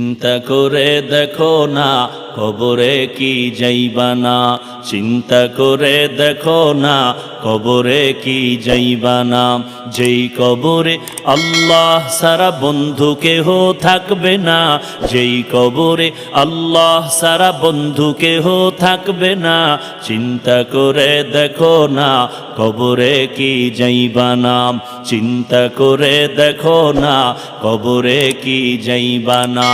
চিন্তা করে দেখো না কবরে কি যাইবা না, চিন্তা করে দেখো না কবরে কি যাইবা না। যেই কবরে আল্লাহ সারা বন্ধু কেহ থাকবে না, যেই কবরে আল্লাহ সারা বন্ধু কেহ থাকবে না, চিন্তা করে দেখো না কবরে কি যাইবা না, চিন্তা করে দেখো না কবরে কি যাইবা না।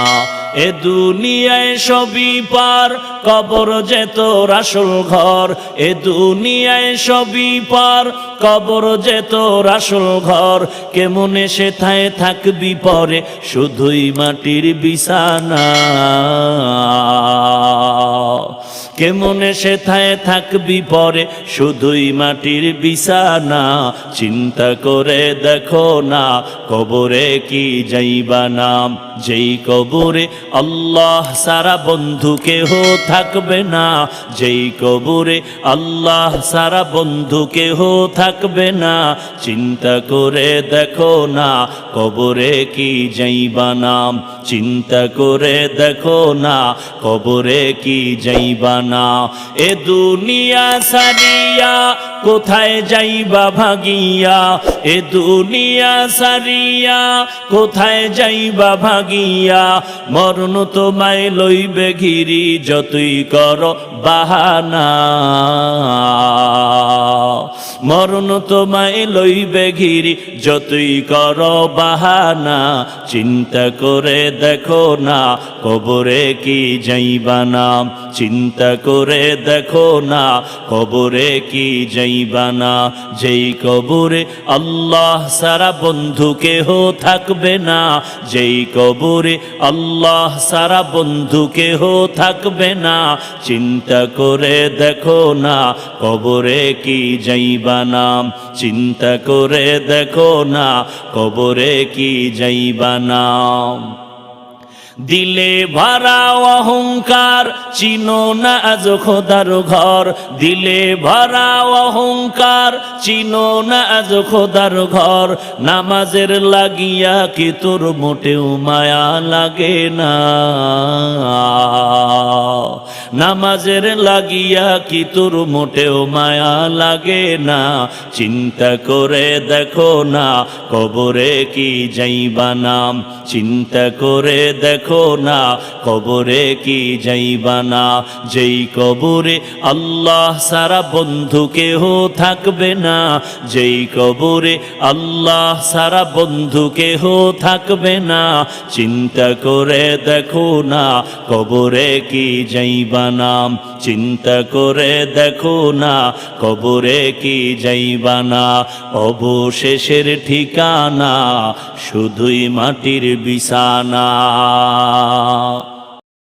এ দুনিয়ায় সবই পার, কবর যে তোর আসল ঘর, এ দুনিয়ায় সবই পার, কবর যে তোর আসল ঘর। কেমনে সেথায় থাকবি পরে শুধুই মাটির বিছানা, কেমনে সেথায় থাকবি পরে শুধুই মাটির বিছানা। চিন্তা করে দেখো না কবরে কি যাইবা না, যেই কবরে আল্লাহ সারা বন্ধু কেহ থাকবে না, যেই কবরে আল্লাহ সারা বন্ধু কেহ থাকবে না। চিন্তা করে দেখো না কবরে কি যাইবা না, চিন্তা করে দেখো না কবরে কি যাইবা না। এ দুনিয়া সারিয়া কোথায় যাইবা ভাগিয়া, এ দুনিয়া সারিয়া কোথায় যাইবা ভাগিয়া। মরণ তোমায় লইবে ঘিরি যতই করো বাহানা, মরণ তোমায় লইবে ঘিরি যতই করো বাহানা। চিন্তা করে দেখো না কবরে কি যাইবা না, চিন্তা করে দেখো না কবরে কি যাইবা না। যেই কবরে আল্লাহ সারা বন্ধু কেহ থাকবে না, যেই কবরে আল্লাহ সারা বন্ধু কেহ থাকবে না। চিন্তা করে দেখো না কবরে কি যাইবা না, চিন্তা করে দেখো না কবরে কি যাইবা না। দিলে ভরা অহংকার চিনো না আজ খোদার ঘর, দিলে ভরা অহংকার চিনো না আজ খোদার ঘর। নামাজের লাগিয়া কি তোর মোটেও মায়া লাগে না, নামাজের লাগিয়া কি তোর মোটেও মায়া লাগে না। চিন্তা করে দেখো না কবরে কি যাইবা না, চিন্তা করে দেখো না কবরে কি যাইবা না। যেই কবরে আল্লাহ সারা বন্ধু কেহ থাকবে না, যেই কবরে আল্লাহ সারা বন্ধু কেহ থাকবে না। চিন্তা করে দেখো না কবরে কি যাইবা না, চিন্তা করে দেখো না কবরে কি যাইবা না। অবশেষের ঠিকানা শুধুই মাটির বিছানা।